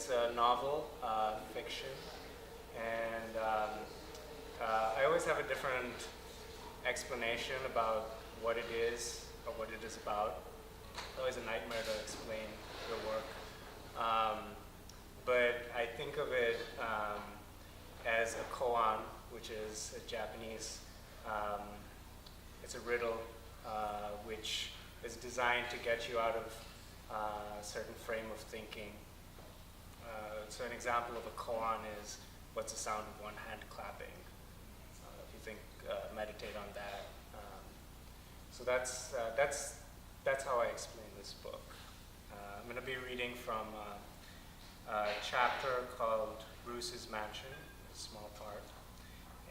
It's a novel, fiction, and I always have a different explanation about what it is or what it is about. It's always a nightmare to explain your work. But I think of it as a koan, which is a Japanese, it's a riddle which is designed to get you out of a certain frame of thinking. So an example of a koan is, what's the sound of one hand clapping? If you think, meditate on that. So that's how I explain this book. I'm going to be reading from a chapter called Bruce's Mansion, a small part.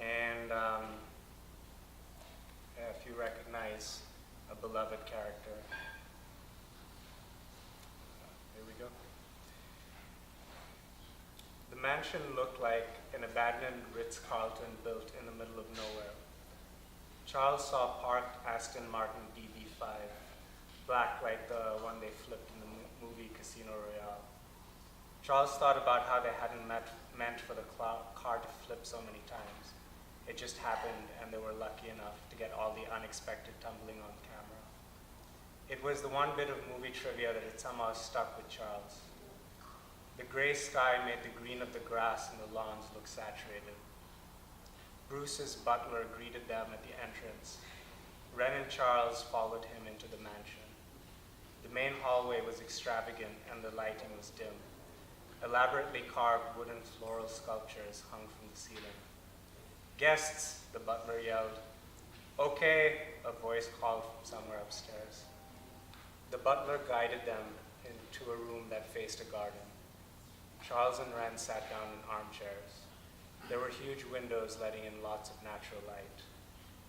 And if you recognize a beloved character, here we go. The mansion looked like an abandoned Ritz-Carlton built in the middle of nowhere. Charles saw parked Aston Martin DB5, black like the one they flipped in the movie Casino Royale. Charles thought about how they hadn't meant for the car to flip so many times. It just happened, and they were lucky enough to get all the unexpected tumbling on camera. It was the one bit of movie trivia that had somehow stuck with Charles. The gray sky made the green of the grass and the lawns look saturated. Bruce's butler greeted them at the entrance. Ren and Charles followed him into the mansion. The main hallway was extravagant and the lighting was dim. Elaborately carved wooden floral sculptures hung from the ceiling. "Guests," the butler yelled. "Okay," a voice called from somewhere upstairs. The butler guided them into a room that faced a garden. Charles and Ren sat down in armchairs. There were huge windows letting in lots of natural light.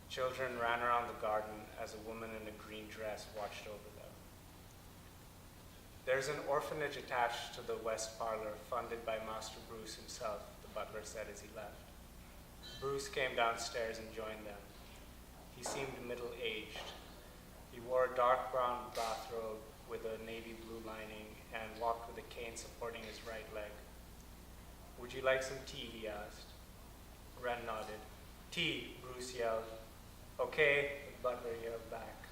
Children ran around the garden as a woman in a green dress watched over them. "There's an orphanage attached to the west parlor, funded by Master Bruce himself," the butler said as he left. Bruce came downstairs and joined them. He seemed middle-aged. He wore a dark brown bathrobe with a navy blue lining and walked with a cane supporting his right leg. "Would you like some tea?" he asked. Ren nodded. "Tea," Bruce yelled. "Okay," the butler yelled back.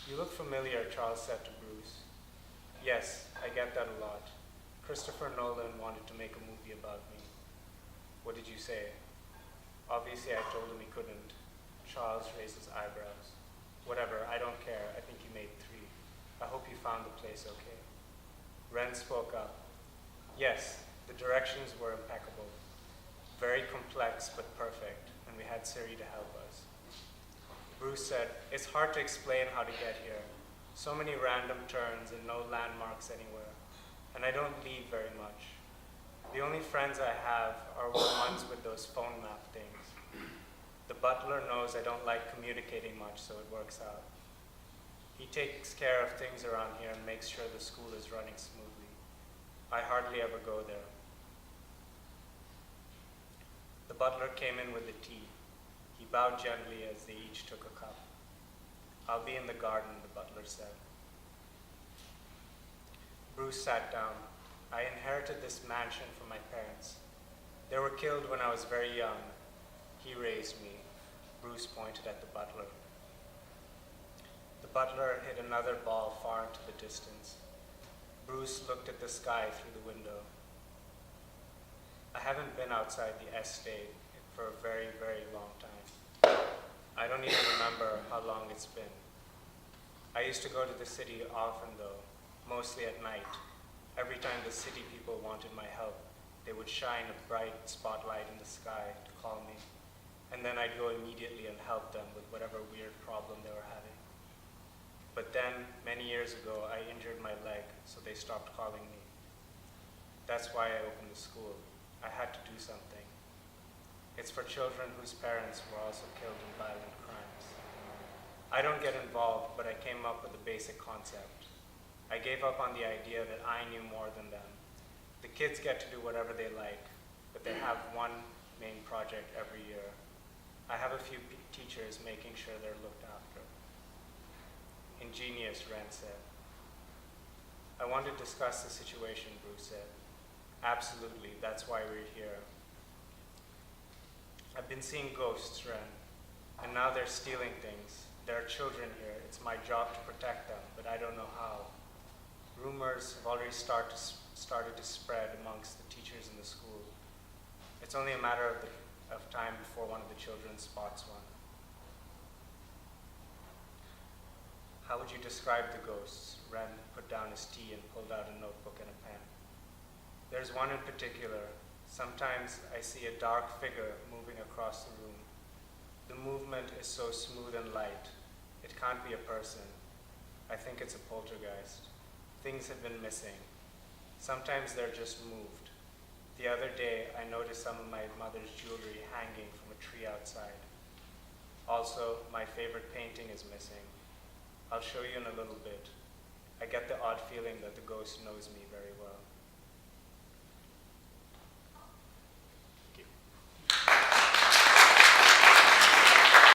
"You look familiar," Charles said to Bruce. "Yes, I get that a lot. Christopher Nolan wanted to make a movie about me." "What did you say?" Obviously, I told him he couldn't. Charles raised his eyebrows. "Whatever, I don't care. I think you made 3. I hope you found the place okay." Ren spoke up. "Yes, the directions were impeccable. Very complex but perfect, and we had Siri to help us." Bruce said, "It's hard to explain how to get here. So many random turns and no landmarks anywhere. And I don't leave very much. The only friends I have are the ones with those phone map things. The butler knows I don't like communicating much, so it works out. He takes care of things around here and makes sure the school is running smoothly. I hardly ever go there." The butler came in with the tea. He bowed gently as they each took a cup. "I'll be in the garden," the butler said. Bruce sat down. "I inherited this mansion from my parents. They were killed when I was very young. He raised me." Bruce pointed at the butler. The butler hit another ball far into the distance. Bruce looked at the sky through the window. "I haven't been outside the estate for a very, very long time. I don't even remember how long it's been. I used to go to the city often, though, mostly at night. Every time the city people wanted my help, they would shine a bright spotlight in the sky to call me, and then I'd go immediately and help them with whatever weird problem they were having. But then, many years ago, I injured my leg, so they stopped calling me. That's why I opened the school. I had to do something. It's for children whose parents were also killed in violent crimes. I don't get involved, but I came up with a basic concept. I gave up on the idea that I knew more than them. The kids get to do whatever they like, but they have one main project every year. I have a few teachers making sure they're looked after." "Ingenious," Ren said. "I want to discuss the situation," Bruce said. Absolutely, that's why we're here. I've been seeing ghosts, Ren, and now they're stealing things. There are children here. It's my job to protect them, but I don't know how. Rumors have already started to spread amongst the teachers in the school. It's only a matter of time before one of the children spots one. How would you describe the ghosts? Ren put down his tea and pulled out a notebook and a pen. There's one in particular. Sometimes I see a dark figure moving across the room. The movement is so smooth and light. It can't be a person. I think it's a poltergeist. Things have been missing. Sometimes they're just moved. The other day, I noticed some of my mother's jewelry hanging from a tree outside. Also, my favorite painting is missing. I'll show you in a little bit. I get the odd feeling that the ghost knows me very